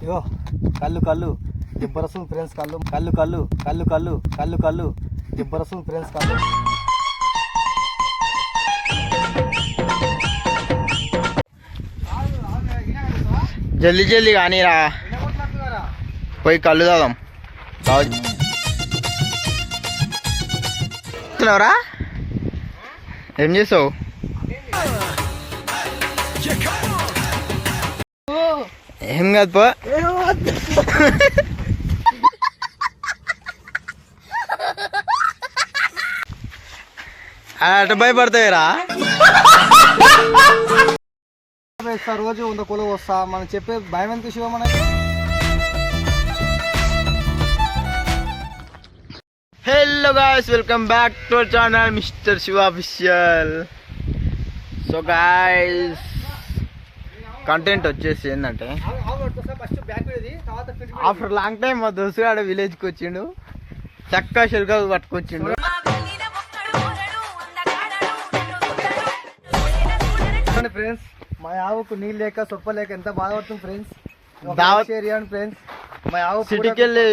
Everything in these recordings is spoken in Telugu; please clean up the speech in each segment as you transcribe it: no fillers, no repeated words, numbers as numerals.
ఇగో కళ్ళు కళ్ళు దిబ్బరసం ఫ్రెండ్స్ కళ్ళు కళ్ళు కళ్ళు కళ్ళు కళ్ళు కళ్ళు కళ్ళు దిబ్బరసం ఫ్రెండ్స్ కళ్ళు. జల్దీ జల్దీ కానీ రా పోయి కళ్ళు తాదాం. రా ఏం చేసావు? ఏం కాదు పో. అటు భయపడతాయిరా. రోజు 100 కొలు వస్తా మనం చెప్పే భయం ఎంత శివ మనకి. Hello guys, welcome back to our channel mister Shiva official. So guys, content వచ్చేసి ఏంటంటే ఆఫ్టర్ లాంగ్ టైం మా దోస్తుగాడు విలేజ్కి వచ్చిండు. చక్కగా శిల్కాలు పట్టుకొచ్చిండు. ఫ్రెండ్స్ మా ఆవుకు నీళ్ళు లేక సొప్ప లేక ఎంత బాధపడుతుంది ఫ్రెండ్స్. దావత్ ఏరియా ఫ్రెండ్స్ మా ఆవు సిటీకి వెళ్ళి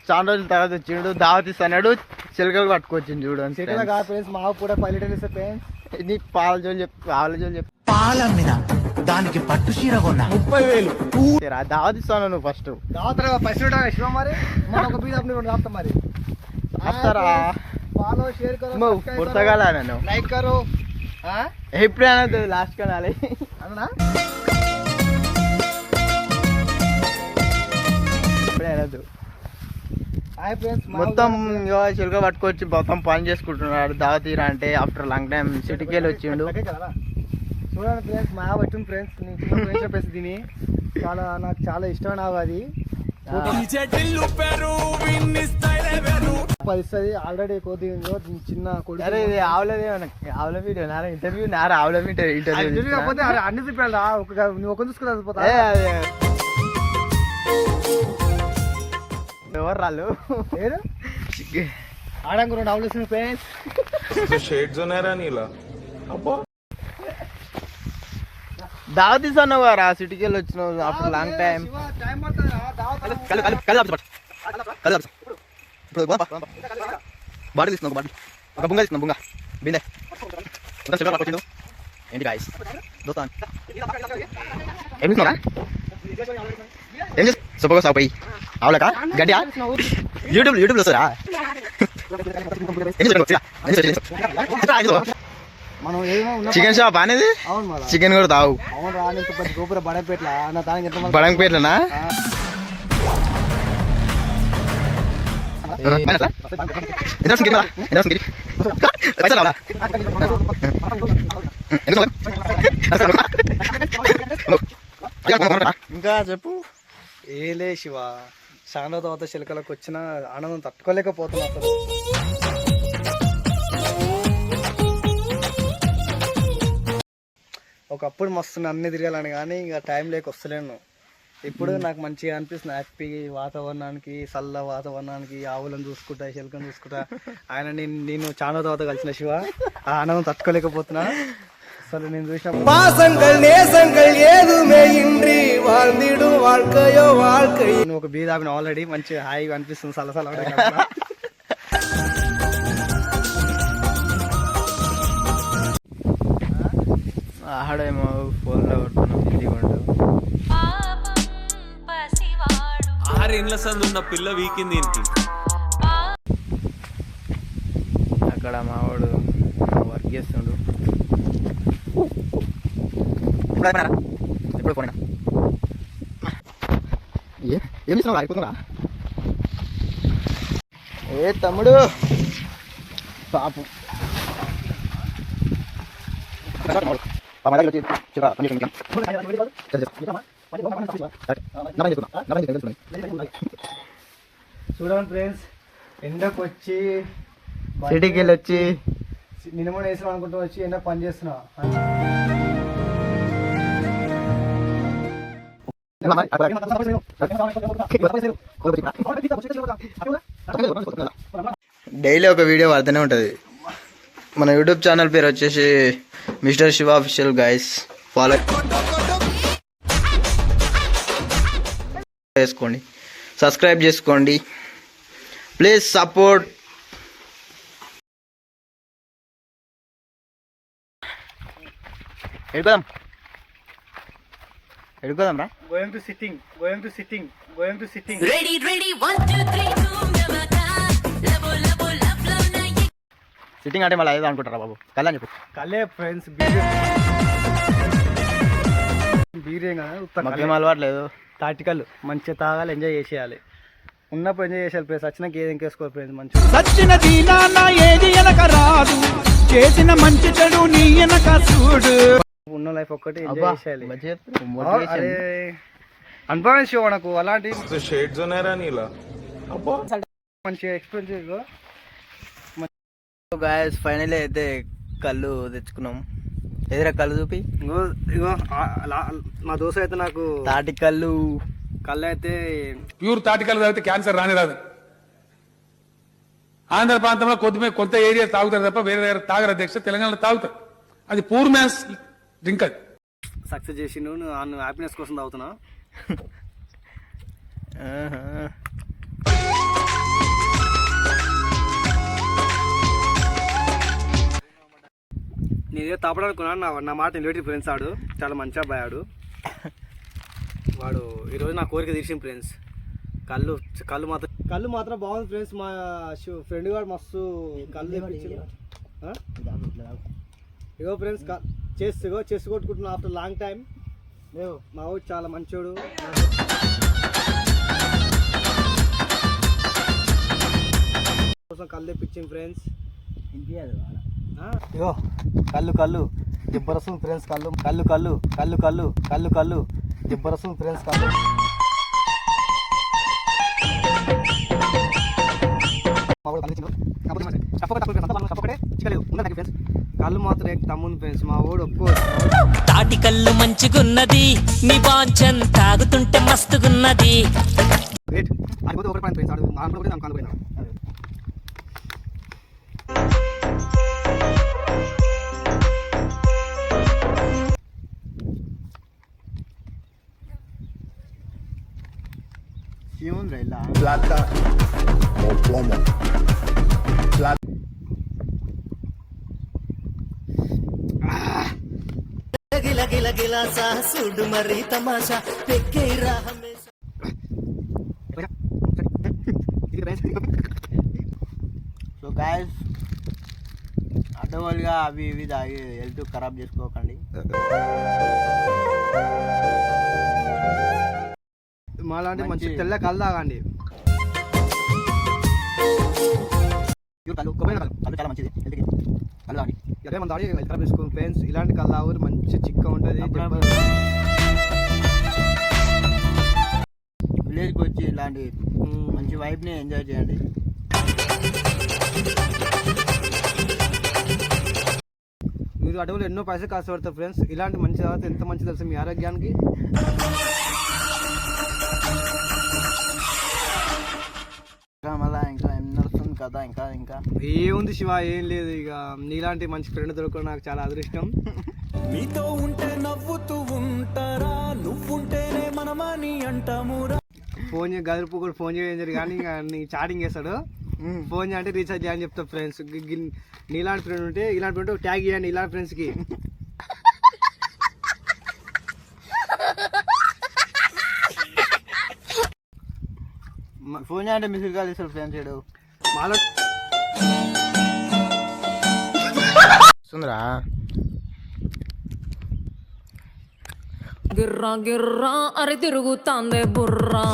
చాలా రోజుల తర్వాత వచ్చిండు. దావత్ ఇస్తాడు, చిలకలు పట్టుకొచ్చిండు చూడండి. సిటీలో కాదు ఫ్రెండ్స్, మా ఆవు కూడా 10 లీటర్లు ఇస్తే ఫ్రెండ్స్. నీకు పాల జోలు చెప్పు, ఆవుల జోలు చెప్పు. పాలమ్మిన దానికి పట్టు చీర కొన్నా 30,000. దావత్ ఇస్తాను నువ్వు ఫస్ట్. దావత్ పైసలు శివ మరి మన ఒక బీద రాస్తాం మరి. వస్తారా? ఫాలో షేర్ కరో పుర్తగాల నన్ను లైక్ కరో. ఎప్పుడు అనదు లాస్ట్ కనాలి అన్నా ఎప్పుడు అనదు. హాయ్ ఫ్రెండ్స్, మొత్తం చిలుక పట్టుకొచ్చి మొత్తం పని చేసుకుంటున్నాడు. దావతీరా అంటే ఆఫ్టర్ లాంగ్ టైం సిటీకి వెళ్ళి వచ్చిండు. చూడండి ఫ్రెండ్స్, మా వచ్చింది ఫ్రెండ్స్. నేను చిన్న ఫ్రెండ్స్ చెప్పేసి దీని నాకు చాలా ఇష్టమైన ఆవు అది. ఇస్తుంది ఆల్రెడీ కొద్దిగా చిన్న కొడుకు. అరే ఇది ఆవులది, ఆవుల వీడియో నారా ఇంటర్వ్యూ నారా ఆవుల ఇంటర్వ్యూ కాకపోతే అన్ని చూపాడు. నువ్వు ఒక చూసుకున్నా ఎవరు రాళ్ళు ఆడంగా 2 ఆవులు వస్తుంది ఫ్రెండ్స్. దావత్ ఇస్తున్నావు రా, సిటీకి వెళ్ళి వచ్చినావు ఆఫ్టర్ లాంగ్ టైం. బాటిల్ ఇస్తున్నావు, బాటిల్ ఒక బుంగ ఇస్తున్నావు, బుంగ బిందె ఏంటి గాయస్ దోస్తాను. ఏం ఇస్తున్నారా? ఏం చేస్తా సూపర్గా సాగు పోయి ఆవులక గడ్డి యూట్యూబ్ లో వస్తారా? చికెన్ షాప్ అనేది చికెన్ కూడా తావు. బడంగపేట్లనా? ఇంకా చెప్పు. ఏలే శివ, చాలా తర్వాత చిలకలకు వచ్చిన ఆనందం తట్టుకోలేకపోతున్నా అసలు. ఒకప్పుడు మస్తు అన్ని తిరగాలని కానీ ఇంకా టైం లేక వస్తలేను. ఇప్పుడు నాకు మంచిగా అనిపిస్తుంది, హ్యాపీ వాతావరణానికి, చల్ల వాతావరణానికి, ఆవులను చూసుకుంటా, చిలకను చూసుకుంటా. ఆయన నేను చాలా తర్వాత కలిసిన శివ, ఆ ఆనందం తట్టుకోలేకపోతున్నా అసలు. నేను చూసిన నువ్వు ఒక బీద ఆపిన ఆల్రెడీ మంచిగా హాయిగా అనిపిస్తుంది, సలసల ఆడేమో ఫోన్లో కొడుతున్నాం. 6 ఇండ్ల సందు ఉన్న పిల్ల వీకింది దీనికి. అక్కడ మావాడు వర్క్ చేస్తుండు. ఎప్పుడు పోయినా ఏం ఇస్తున్నావు? అయిపోతుందా? ఏ తమ్ముడు పాపం చూడండి ఫ్రెండ్స్, ఎండకు వచ్చి సిటీకి వెళ్ళి వచ్చి నిన్న వేసాం అనుకుంటూ వచ్చి ఎండ పని చేస్తున్నా. డైలీ ఒక వీడియో పడుతూనే ఉంటుంది. మన యూట్యూబ్ ఛానల్ పేరు వచ్చేసి mister Shiva official. Guys follow. కొట్టేసుకోండి, సబ్స్క్రైబ్ చేసుకోండి, ప్లీజ్ సపోర్ట్. ఎడుకోదాం రా. Going to sitting. Ready, 1, 2, 3, boom, yamaka. Labo, love, na ye. Sitting అంటే మళ్ళీ ఏదో అనుకుంటారా బాబు, కళ్ళని చెప్పు. కలే ఫ్రెండ్స్, బీరేం కదా, మాకేం అలవాట్లేదు. తాటికల్లు మంచిగా తాగాలి, ఎంజాయ్ చేసేయాలి. ఉన్నప్పుడు ఎంజాయ్ చేసేయాలి ఫ్రెండ్స్, వచ్చినాక ఏది ఇంకేసుకోవాలి ఫ్రెండ్స్. మంచిగా సచ్చినది నాన్న ఏది ఎనక రాదు, చేసిన మంచి చెడు నీ ఎనక చూడు. ఉన్న లైఫ్ ఒక్కటి అబ్బా, ఎంజాయ్ చేసేయాలి. మంచిగా చెప్తారు. Motivation. అరే అనుభవించు మనకు అలాంటి మంచిగా ఎక్స్పీరియన్స్. గాయస్ ఫైనలీ అయితే కళ్ళు తెచ్చుకున్నాం. ఎదురా కళ్ళు చూపి. ఇగో మా దోశ అయితే నాకు తాటి కళ్ళు కళ్ళు అయితే ప్యూర్ తాటికల్ తాగితే క్యాన్సర్ రాదు. ఆంధ్ర ప్రాంతంలో కొంత ఏరియా తాగుతారు తప్ప వేరే దగ్గర తాగరు అధ్యక్ష. తెలంగాణలో తాగుతారు. అది పూర్ మ్యాన్స్ డ్రింక్. అది సక్సెస్ చేసి నువ్వు హ్యాపీనెస్ కోసం తాగుతున్నా. నేనే తాపడానుకున్నాను. నా మాట నిలబెట్టి ఫ్రెండ్స్. ఆడు చాలా మంచి అబ్బాయి. వాడు ఈరోజు నా కోరిక తీర్చింది ఫ్రెండ్స్. కళ్ళు మాత్రం బాగుంది ఫ్రెండ్స్. మా ఫ్రెండ్ గారు మస్తు కళ్ళు తెప్పించింది. ఇగో ఫ్రెండ్స్ చెస్ కొట్టుకుంటున్నా ఆఫ్టర్ లాంగ్ టైం. మా ఊరు చాలా మంచోడు. కోసం కళ్ళు తెప్పించింది ఫ్రెండ్స్. ఇగో కళ్ళు జబర్దస్త్ ఫ్రెండ్స్. కళ్ళు జబర్దస్త్ ఫ్రెండ్స్. కళ్ళు మాత్రం తమ్ముంది ఫ్రెండ్స్. మా వాడు తాటి కళ్ళు మంచిగున్నది, నీ బాంచన్ తాగుతుంటే మస్తుగున్నది. ఏముంది ఇలా సుడు మరి తమాషా పెక్కేరా హమేషా. సో గాయస్ అడ్డగోలుగా అవి ఇవి తాగి హెల్త్ ఖరాబ్ చేసుకోకండి. మాలాంటి మంచి తెల్ల కళ్ళు తాగండి. కళ్ళు చాలా మంచిది హెల్త్కి. కళ్ళు తాగండి. అదే మన దాడి ఖరాబ్ చేసుకోండి ఫ్రెండ్స్. ఇలాంటి కళ్ళు తాగురు మంచి చిక్క ఉంటుంది. విలేజ్కి వచ్చి ఇలాంటి మంచి వైబ్ని ఎంజాయ్ చేయండి. మీరు అడవులు ఎన్నో పైసలు కష్టపడతారు ఫ్రెండ్స్. ఇలాంటి మంచి తర్వాత ఎంత మంచి తెలుసు మీ ఆరోగ్యానికి. మళ్ళీ ఇంకా ఏం నడుస్తుంది కదా. ఇంకా ఏముంది శివ, ఏం లేదు. ఇక నీలాంటి మంచి ఫ్రెండ్ దొరకడం నాకు చాలా అదృష్టం. మీతో ఉంటే నవ్వుతూ ఉంటారా, నువ్వుంటేనే మనమని అంటామురా. ఫోన్ గదిరిపు కూడా ఫోన్ చేయండి కానీ నీ చాటింగ్ చేస్తాడు. ఫోన్ చేయంటే రీఛార్జ్ చేయని చెప్తా ఫ్రెండ్స్. నీలాంటి ఫ్రెండ్ ఉంటే ఇలాంటి ఫ్రెండ్ ట్యాగ్ చేయండి ఇలాంటి ఫ్రెండ్స్కి. ఫోన్ చేయంటే మిస్డ్ కాల్ ఇస్తాడు ఫ్రెండ్స్. చేయడు మాలో సుందరా గిర్రా గిర్రా అరి తిరుగుతాందే బుర్రా.